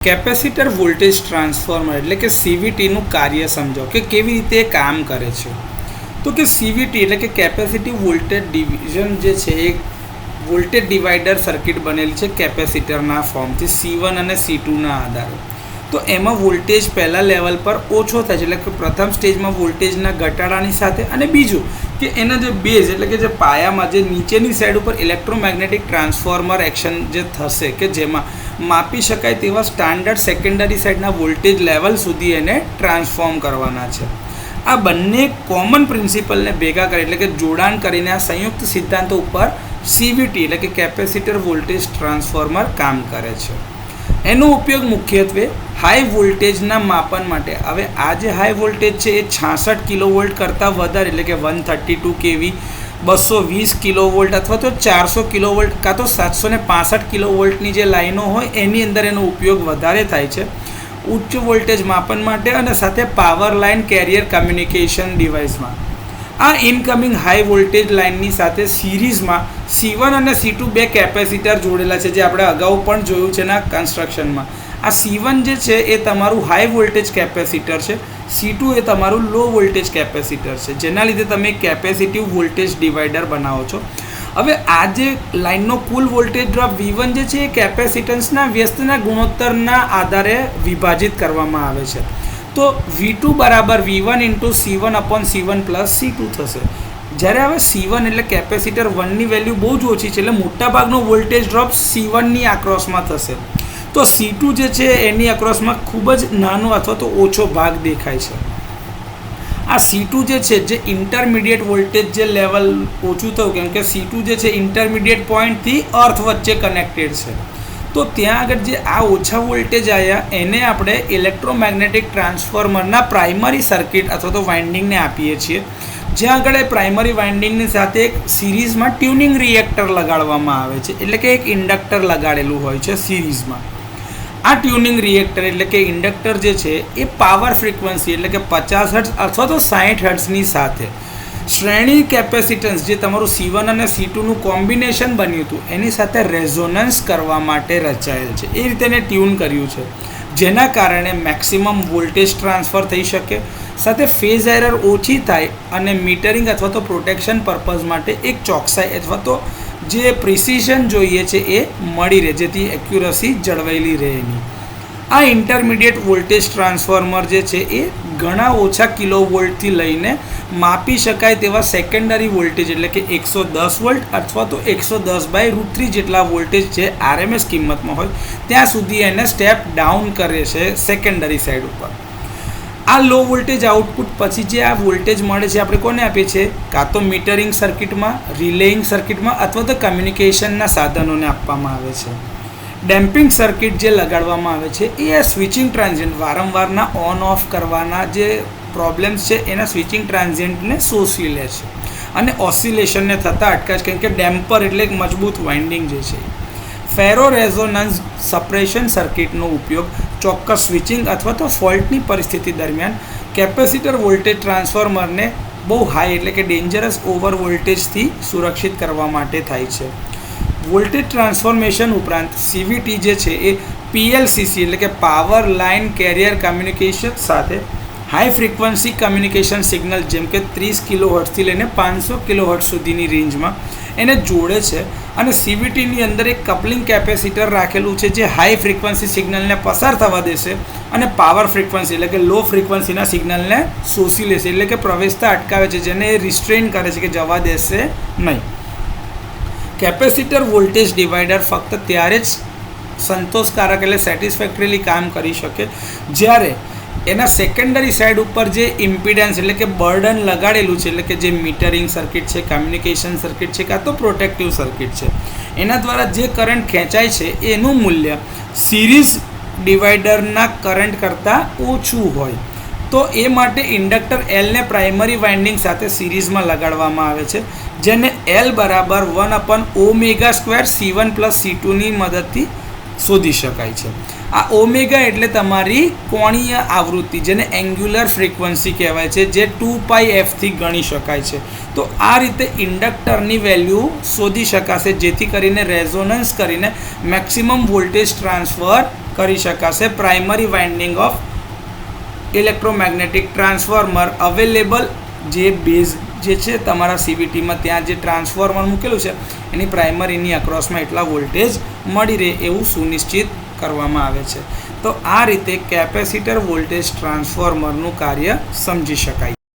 Capacitor voltage transformer એટલે કે સીવીટીનું કાર્ય સમજો કે કેવી રીતે કામ કરે છે. તો કે સીવીટી એટલે કે કેપેસિટી વોલ્ટેજ ડિવિઝન જે છે એ વોલ્ટેજ ડિવાઈડર સર્કિટ બનેલી છે કેપેસિટરના ફોર્મથી C1 અને C2ના આધારે. તો એમાં વોલ્ટેજ પહેલા લેવલ પર ઓછો થાય છે એટલે કે પ્રથમ સ્ટેજમાં વોલ્ટેજના ઘટાડાની સાથે, અને બીજું કે એના જે બેઝ એટલે કે જે પાયામાં જે નીચેની સાઈડ ઉપર ઇલેક્ટ્રોમેગ્નેટિક ટ્રાન્સફોર્મર એક્શન જે થશે કે જેમાં માપી શકાય તેવા સ્ટાન્ડર્ડ સેકન્ડરી સાઈડના વોલ્ટેજ લેવલ સુધી એને ટ્રાન્સફોર્મ કરવાના છે. આ બંને કોમન પ્રિન્સિપલને ભેગા કરી એટલે કે જોડાણ કરીને આ સંયુક્ત સિદ્ધાંતો ઉપર સીવીટી એટલે કે કેપેસિટર વોલ્ટેજ ટ્રાન્સફોર્મર કામ કરે છે. એનો ઉપયોગ મુખ્યત્વે હાઈ વોલ્ટેજના માપન માટે. હવે આ જે હાઈ વોલ્ટેજ છે એ 66 કિલોવોલ્ટ કરતાં વધારે એટલે કે 132 kV, 220 કિલોવોલ્ટ અથવા તો 400 કિલોવોલ્ટ કાં તો 765 કિલોવોલ્ટની જે લાઈનો હોય એની અંદર એનો ઉપયોગ વધારે થાય છે ઉચ્ચ વોલ્ટેજ માપન માટે અને સાથે પાવર લાઇન કેરિયર કમ્યુનિકેશન ડિવાઇસમાં. આ ઇનકમિંગ હાઈ વોલ્ટેજ લાઇનની સાથે સિરીઝમાં C1 અને C2 બે કેપેસિટર જોડેલા છે જે આપણે અગાઉ પણ જોયું છે એના કન્સ્ટ્રક્શનમાં. આ C1 જે છે એ તમારું હાઈ વોલ્ટેજ કેપેસિટર છે, C2 એ તમારું લો વોલ્ટેજ કેપેસિટર છે, જેના લીધે તમે કેપેસિટિવ વોલ્ટેજ ડિવાઈડર બનાવો છો. હવે આ જે લાઇનનો કુલ વોલ્ટેજ ડ્રોપ V1 જે છે એ કેપેસિટન્સના વ્યસ્તના ગુણોત્તરના આધારે વિભાજિત કરવામાં આવે છે. તો V2 બરાબર V1 into C1 upon C1 plus C2 થશે. જ્યારે હવે C1 એટલે કેપેસિટર 1ની વેલ્યુ બહુ જ ઓછી છે એટલે મોટાભાગનો વોલ્ટેજ ડ્રોપ C1ની આક્રોસમાં થશે. તો C2 જે છે એની અક્રોસમાં ખૂબ જ નાનો અથવા તો ઓછો ભાગ દેખાય છે. આ C2 જે છે જે ઇન્ટરમીડિયેટ વોલ્ટેજ જે લેવલ ઓછું થયું કેમ કે C2 જે છે ઇન્ટરમીડિયેટ પોઈન્ટથી અર્થ વચ્ચે કનેક્ટેડ છે. તો ત્યાં આગળ જે આ ઓછા વોલ્ટેજ આવ્યા એને આપણે ઇલેક્ટ્રોમેગ્નેટિક ટ્રાન્સફોર્મરના પ્રાઇમરી સર્કિટ અથવા તો વાઇન્ડિંગને આપીએ છીએ, જ્યાં આગળ એ પ્રાઇમરી વાઇન્ડિંગની સાથે એક સિરીઝમાં ટ્યુનિંગ રિએક્ટર લગાડવામાં આવે છે એટલે કે એક ઇન્ડક્ટર લગાડેલું હોય છે સિરીઝમાં. આ ટ્યુનિંગ રિએક્ટર એટલે કે ઇન્ડક્ટર જે છે એ પાવર ફ્રીક્વન્સી એટલે કે 50 હર્ટ્ઝ અથવા તો 60 હર્ટ્ઝની સાથે શ્રેણી કેપેસિટન્સ જે તમારું C1 અને C2નું કોમ્બિનેશન બન્યું હતું એની સાથે રેઝોનન્સ કરવા માટે રચાયેલ છે. એ રીતે એને ટ્યુન કર્યું છે જેના કારણે મેક્સિમમ વોલ્ટેજ ટ્રાન્સફર થઈ શકે, સાથે ફેઝ એરર ઓછી થાય અને મીટરિંગ અથવા તો પ્રોટેક્શન પર્પઝ માટે એક ચોકસાઈ અથવા તો જે પ્રિસિઝન જોઈએ છે એ મળી રહે જેથી એક્યુરસી જળવાયેલી રહે એની. આ ઇન્ટરમીડિયેટ વોલ્ટેજ ટ્રાન્સફોર્મર જે છે એ ઘણા ઓછા કિલો વોલ્ટથી લઈને માપી શકાય તેવા સેકન્ડરી વોલ્ટેજ એટલે કે 110 વોલ્ટ અથવા તો 110/√3 જેટલા વોલ્ટેજ છે RMS કિંમતમાં હોય ત્યાં સુધી એને સ્ટેપ ડાઉન કરે છે સેકન્ડરી સાઈડ ઉપર. આ લો વોલ્ટેજ આઉટપુટ પછી જે આ વોલ્ટેજ મળે છે આપણે કોને આપીએ છીએ? કાં તો મીટરિંગ સર્કિટમાં, રિલેઇંગ સર્કિટમાં અથવા તો કમ્યુનિકેશનના સાધનોને આપવામાં આવે છે. ડેમ્પિંગ સર્કિટ જે લગાડવામાં આવે છે એ સ્વિચિંગ ટ્રાન્ઝિયન્ટ વારંવારના ઓન ઓફ કરવાના જે પ્રોબ્લેમ્સ છે એના સ્વિચિંગ ટ્રાન્ઝિયન્ટને શોષી લે છે અને ઓસિલેશનને થતાં અટકાવે છે કેમ કે ડેમ્પર એટલે એક મજબૂત વાઇન્ડિંગ જે છે. ફેરો રેઝોનન્સ સપ્રેશન સર્કિટનો ઉપયોગ ચોક્કસ સ્વિચિંગ અથવા તો ફોલ્ટની પરિસ્થિતિ દરમિયાન કેપેસિટર વોલ્ટેજ ટ્રાન્સફોર્મરને બહુ હાઈ એટલે કે ડેન્જરસ ઓવર વોલ્ટેજથી સુરક્ષિત કરવા માટે થાય છે. વોલ્ટેજ ટ્રાન્સફોર્મેશન ઉપરાંત સીવીટી જે છે એ PLCC એટલે કે પાવર લાઇન કેરિયર કમ્યુનિકેશન સાથે હાઈ ફ્રીક્વન્સી કમ્યુનિકેશન સિગ્નલ જેમ કે 30 કિલોહર્ટ્ઝથી લઈને 500 કિલોહર્ટ્ઝ સુધીની રેન્જમાં એને જોડે છે અને સીવીટીની અંદર એક કપલિંગ કેપેસિટર રાખેલું છે જે હાઈ ફ્રીક્વન્સી સિગ્નલને પસાર થવા દેશે અને પાવર ફ્રીક્વન્સી એટલે કે લો ફ્રીક્વન્સીના સિગ્નલને શોષી લેશે એટલે કે પ્રવેશતા અટકાવે છે જેને રિસ્ટ્રેન કરે છે કે જવા દેશે નહીં. કેપેસિટર વોલ્ટેજ ડિવાઈડર ફક્ત ત્યારે જ સંતોષકારક એટલે સેટિસ્ફેક્ટરીલી કામ કરી શકે જ્યારે એના સેકન્ડરી સાઈડ ઉપર જે ઇમ્પિડન્સ એટલે કે બર્ડન લગાડેલું છે એટલે કે જે મીટરિંગ સર્કિટ છે, કમ્યુનિકેશન સર્કિટ છે કાં તો પ્રોટેક્ટિવ સર્કિટ છે એના દ્વારા જે કરંટ ખેંચાય છે એનું મૂલ્ય સિરીઝ ડિવાઈડરના કરંટ કરતાં ઓછું હોય. તો એ માટે ઇન્ડક્ટર Lને પ્રાઇમરી વાઇન્ડિંગ સાથે સિરીઝમાં લગાડવામાં આવે છે જેને L બરાબર 1/ω² C1 પ્લસ C2ની મદદથી શોધી શકાય છે. આ ઓમેગા એટલે તમારી કોણીય આવૃત્તિ જેને એંગ્યુલર ફ્રીક્વન્સી કહેવાય છે જે 2πfથી ગણી શકાય છે. તો આ રીતે ઇન્ડક્ટરની વેલ્યુ શોધી શકાશે જેથી કરીને રેઝોનન્સ કરીને મેક્સિમમ વોલ્ટેજ ટ્રાન્સફર કરી શકાશે. Primary winding of electromagnetic transformer available, જે બેઝ જે છે તમારા સીવીટીમાં ત્યાં જે ટ્રાન્સફોર્મર મૂકેલું છે એની પ્રાઇમરીની અક્રોસમાં એટલા વોલ્ટેજ મળી રહે એવું સુનિશ્ચિત કરવામાં આવે છે. તો આ રીતે કેપેસિટર વોલ્ટેજ ટ્રાન્સફોર્મરનું કાર્ય સમજી શકાય.